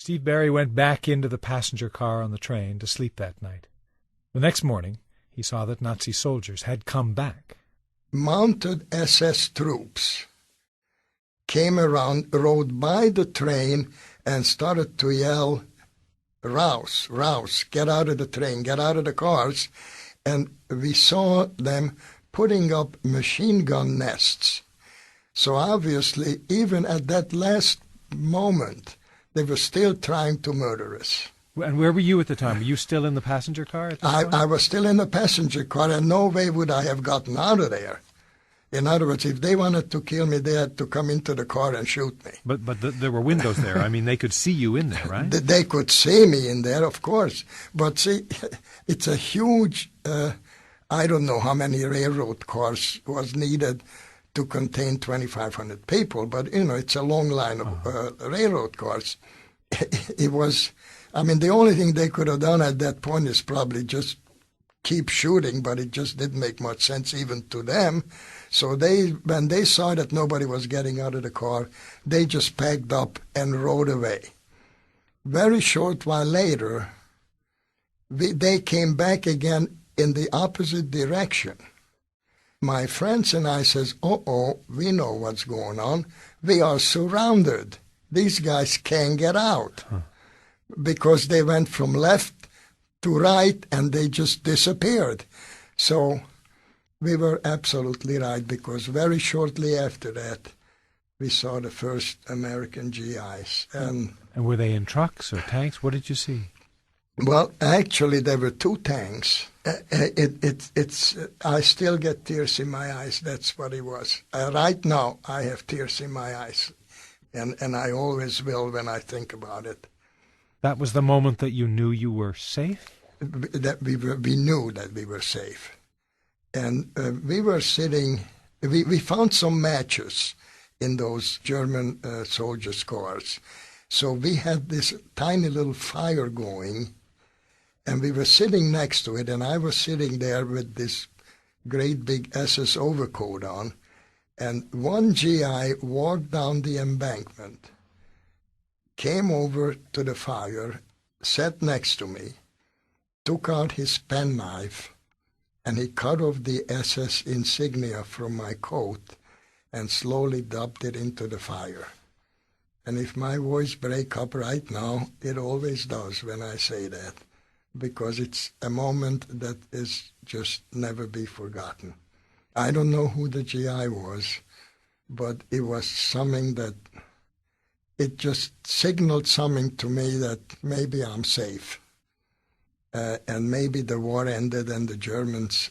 Steve Barry went back into the passenger car on the train to sleep that night. The next morning, he saw that Nazi soldiers had come back. Mounted SS troops came around, rode by the train, and started to yell, "Raus, raus, get out of the train, get out of the cars." And we saw them putting up machine gun nests. So obviously, even at that last moment, they were still trying to murder us. And where were you at the time? Were you still in the passenger car at this point? I was still in the passenger car, and no way would I have gotten out of there. In other words, if they wanted to kill me, they had to come into the car and shoot me. But there were windows there. I mean, they could see you in there, right? They could see me in there, of course. But see, it's a huge, I don't know how many railroad cars was needed to contain 2,500 people, but, it's a long line of railroad cars. It was, the only thing they could have done at that point is probably just keep shooting, but it just didn't make much sense even to them. So when they saw that nobody was getting out of the car, they just packed up and rode away. Very short while later, they came back again in the opposite direction. My friends and I says, we know what's going on. We are surrounded. These guys can't get out because they went from left to right and they just disappeared. So we were absolutely right, because very shortly after that, we saw the first American GIs. And were they in trucks or tanks? What did you see? Well, actually, there were two tanks. I still get tears in my eyes. That's what it was. Right now, I have tears in my eyes, and I always will when I think about it. That was the moment that you knew you were safe? That we knew that we were safe. And we were sitting, we found some matches in those German soldiers' cars. So we had this tiny little fire going, and we were sitting next to it, and I was sitting there with this great big SS overcoat on, and one GI walked down the embankment, came over to the fire, sat next to me, took out his penknife, and he cut off the SS insignia from my coat and slowly dumped it into the fire. And if my voice breaks up right now, it always does when I say that, because it's a moment that is just never be forgotten. I don't know who the GI was, but it was something that, it just signaled something to me that maybe I'm safe. And maybe the war ended and the Germans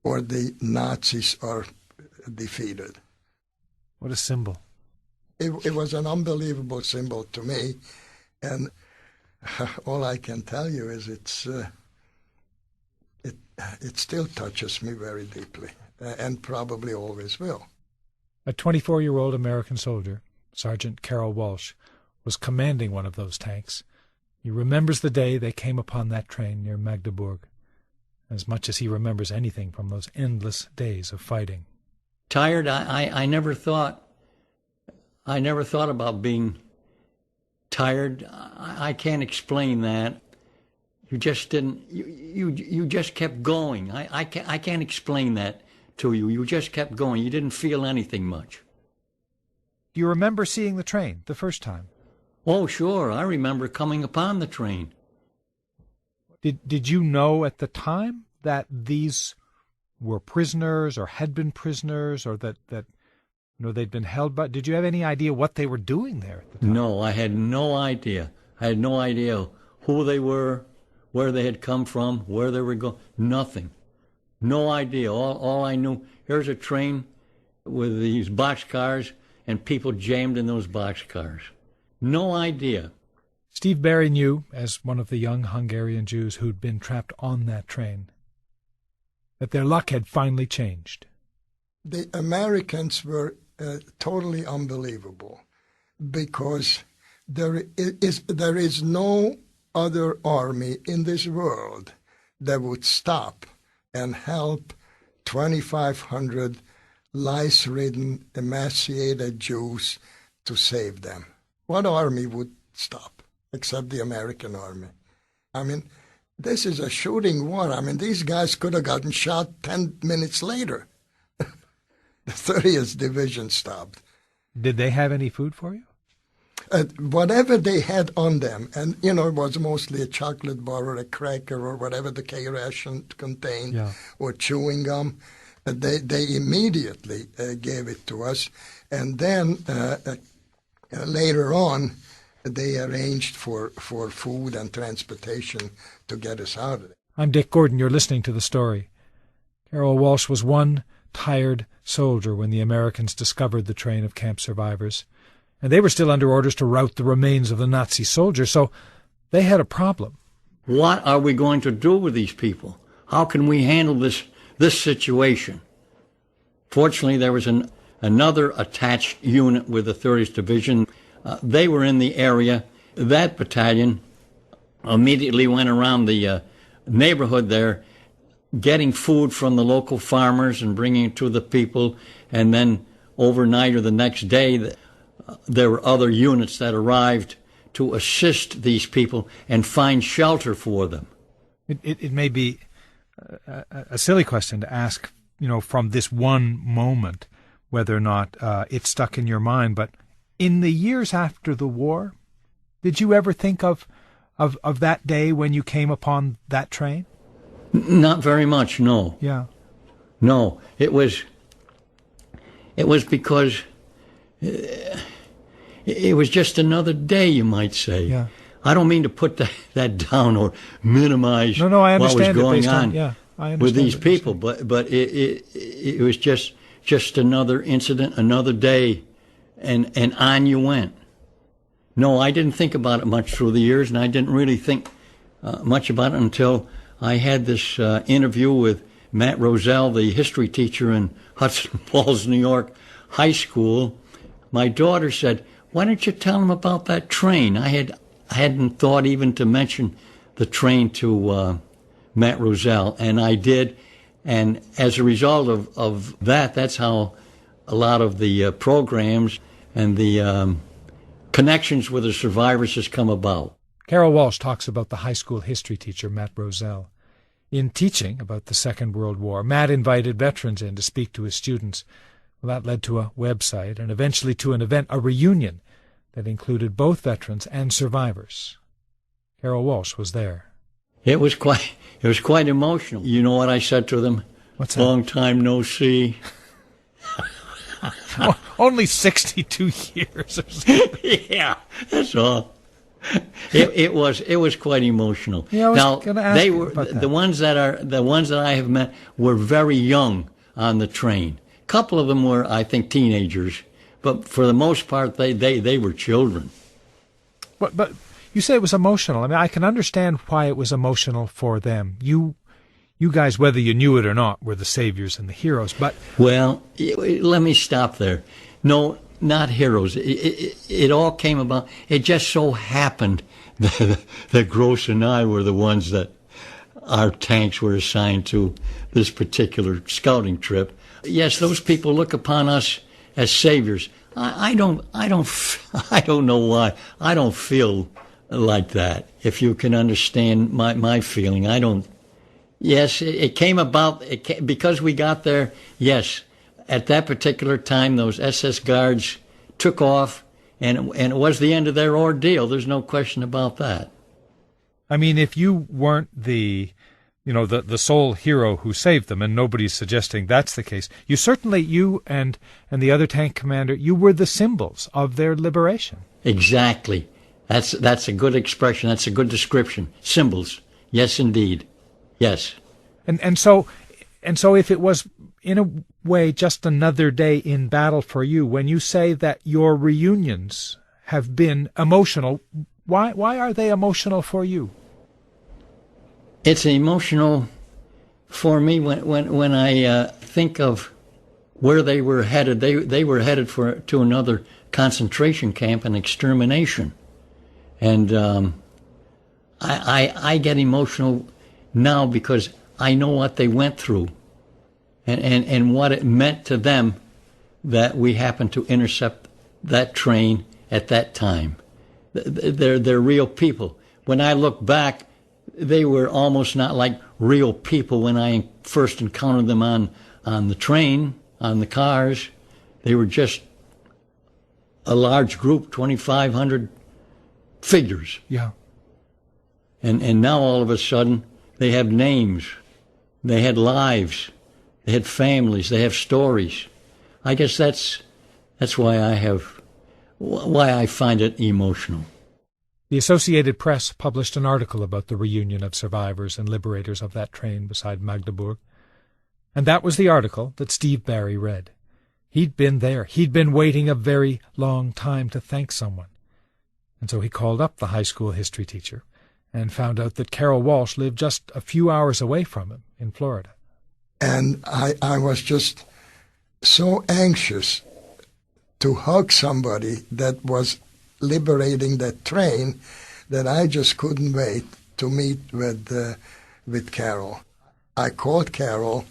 or the Nazis are defeated. What a symbol. It was an unbelievable symbol to me, and all I can tell you is it still touches me very deeply, and probably always will. A 24-year-old American soldier, Sergeant Carol Walsh, was commanding one of those tanks. He remembers the day they came upon that train near Magdeburg, as much as he remembers anything from those endless days of fighting. Tired? I never thought about being tired. I can't explain that. You just didn't. You just kept going. I can't explain that to you. You just kept going. You didn't feel anything much. Do you remember seeing the train the first time? Oh, sure. I remember coming upon the train. Did you know at the time that these were prisoners or had been prisoners, or that they'd been held by? Did you have any idea what they were doing there at the time? No, I had no idea. I had no idea who they were, where they had come from, where they were going. Nothing. No idea. All I knew, here's a train with these boxcars and people jammed in those boxcars. No idea. Steve Barry knew, as one of the young Hungarian Jews who'd been trapped on that train, that their luck had finally changed. The Americans were totally unbelievable, because there is no other army in this world that would stop and help 2,500 lice-ridden, emaciated Jews to save them. What army would stop? except the American Army. I mean, this is a shooting war. I mean, these guys could have gotten shot 10 minutes later. The 30th Division stopped. Did they have any food for you? Whatever they had on them, and, it was mostly a chocolate bar or a cracker or whatever the K ration contained, or chewing gum, they immediately gave it to us. And then later on, they arranged for food and transportation to get us out of it. I'm Dick Gordon. You're listening to The Story. Carol Walsh was one tired soldier when the Americans discovered the train of camp survivors. And they were still under orders to rout the remains of the Nazi soldiers, so they had a problem. What are we going to do with these people? How can we handle this situation? Fortunately, there was another attached unit with the 30th Division. They were in the area. That battalion immediately went around the neighborhood there, getting food from the local farmers and bringing it to the people. And then overnight or the next day, there were other units that arrived to assist these people and find shelter for them. It may be a silly question to ask, from this one moment, whether or not it stuck in your mind, but in the years after the war, did you ever think of that day when you came upon that train? Not very much, no. Yeah. No, it was because it was just another day, you might say. Yeah. I don't mean to put that down or minimize I what was going on with these people, but it was just another incident, another day, and on you went. No, I didn't think about it much through the years, and I didn't really think much about it until I had this interview with Matt Rozell, the history teacher in Hudson Falls, New York High School. My daughter said, "Why don't you tell him about that train?" I hadn't thought even to mention the train to Matt Rozell, and I did. And as a result of that, that's how a lot of the programs and the connections with the survivors has come about. Carol Walsh talks about the high school history teacher, Matt Rozell. In teaching about the Second World War, Matt invited veterans in to speak to his students. Well, that led to a website and eventually to an event, a reunion, that included both veterans and survivors. Carol Walsh was there. It was quite emotional. You know what I said to them? What's that? Long time no see. Only 62 years or something. Yeah, that's all. It was quite emotional. Yeah, I was going to ask they were about that. the ones that I have met were very young on the train. A couple of them were, I think, teenagers, but for the most part, they were children. But you say it was emotional. I mean, I can understand why it was emotional for them. You guys, whether you knew it or not, were the saviors and the heroes. But well, let me stop there. No, not heroes. It all came about. It just so happened that Gross and I were the ones that our tanks were assigned to this particular scouting trip. Yes, those people look upon us as saviors. I don't know why. I don't feel like that. If you can understand my feeling, I don't. Yes, it came about because we got there. Yes, at that particular time, those SS guards took off, and it was the end of their ordeal. There's no question about that. I mean, if you weren't the sole hero who saved them, and nobody's suggesting that's the case, you and the other tank commander, you were the symbols of their liberation. Exactly. That's a good expression. That's a good description. Symbols. Yes, indeed. Yes. And so if it was in a way just another day in battle for you, when you say that your reunions have been emotional, why are they emotional for you? It's emotional for me when I think of where they were headed. They were headed to another concentration camp and extermination, and I get emotional now because I know what they went through, and what it meant to them that we happened to intercept that train at that time. They're real people. When I look back, they were almost not like real people when I first encountered them on the train, on the cars. They were just a large group, 2,500 figures. Yeah. And now all of a sudden, they have names. They had lives. They had families. They have stories. I guess that's why I find it emotional. The Associated Press published an article about the reunion of survivors and liberators of that train beside Magdeburg. And that was the article that Steve Barry read. He'd been there. He'd been waiting a very long time to thank someone. And so he called up the high school history teacher and found out that Carol Walsh lived just a few hours away from him in Florida. And I was just so anxious to hug somebody that was liberating that train that I just couldn't wait to meet with Carol. I called Carol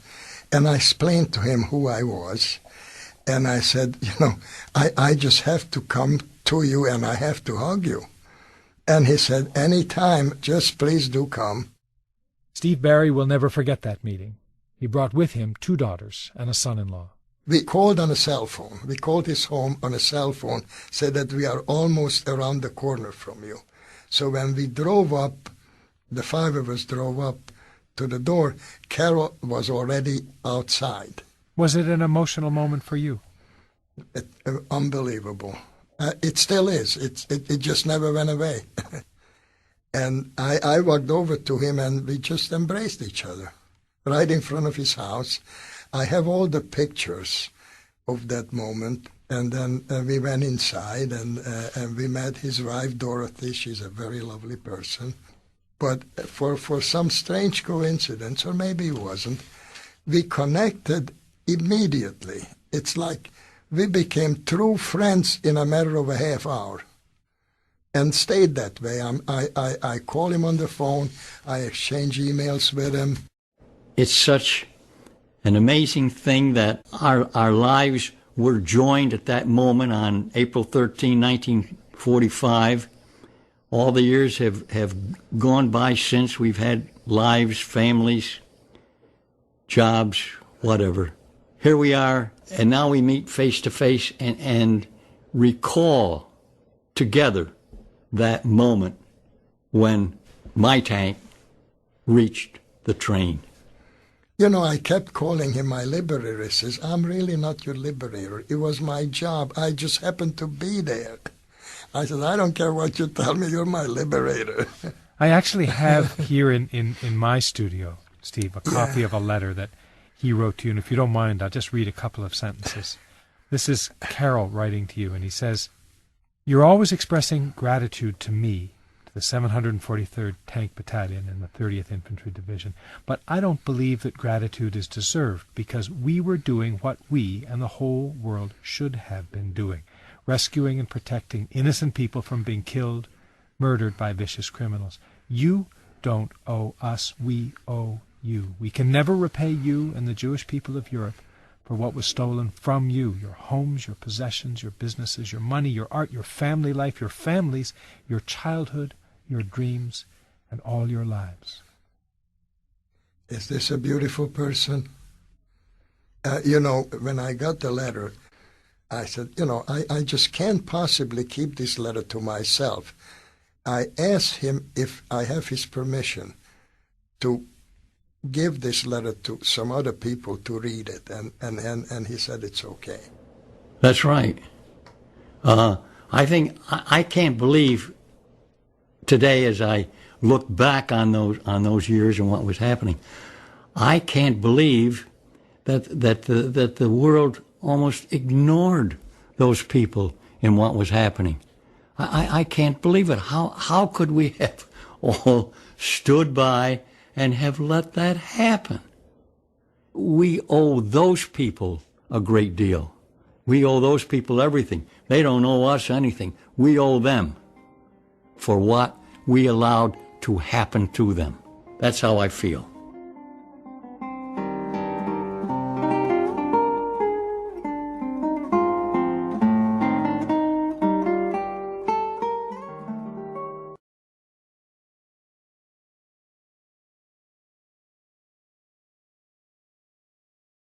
and I explained to him who I was. And I said, I just have to come to you and I have to hug you. And he said, anytime, just please do come. Steve Barry will never forget that meeting. He brought with him 2 daughters and a son-in-law. We called on a cell phone. We called his home on a cell phone, said that we are almost around the corner from you. So when we drove up, the 5 of us drove up to the door, Carol was already outside. Was it an emotional moment for you? Unbelievable. It still is. It just never went away. And I walked over to him and we just embraced each other right in front of his house. I have all the pictures of that moment. And then we went inside and we met his wife, Dorothy. She's a very lovely person. But for some strange coincidence, or maybe it wasn't, we connected immediately. It's like we became true friends in a matter of a half hour and stayed that way. I call him on the phone. I exchange emails with him. It's such an amazing thing that our lives were joined at that moment on April 13, 1945. All the years have gone by since. We've had lives, families, jobs, whatever. Here we are, and now we meet face to face and recall together that moment when my tank reached the train. I kept calling him my liberator. He says, I'm really not your liberator. It was my job. I just happened to be there. I said, I don't care what you tell me. You're my liberator. I actually have here in my studio, Steve, a copy of a letter that he wrote to you. And if you don't mind, I'll just read a couple of sentences. This is Carol writing to you, and he says, you're always expressing gratitude to me, to the 743rd Tank Battalion and the 30th Infantry Division, but I don't believe that gratitude is deserved because we were doing what we and the whole world should have been doing, rescuing and protecting innocent people from being killed, murdered by vicious criminals. You don't owe us, we owe you. We can never repay you and the Jewish people of Europe for what was stolen from you, your homes, your possessions, your businesses, your money, your art, your family life, your families, your childhood, your dreams, and all your lives. Is this a beautiful person? When I got the letter, I said, I just can't possibly keep this letter to myself. I asked him if I have his permission to give this letter to some other people to read it, and he said it's okay. That's right. I think I can't believe today, as I look back on those years and what was happening, I can't believe that the world almost ignored those people in what was happening. I can't believe it. How could we have all stood by and have let that happen? We owe those people a great deal. We owe those people everything. They don't owe us anything. We owe them for what we allowed to happen to them. That's how I feel.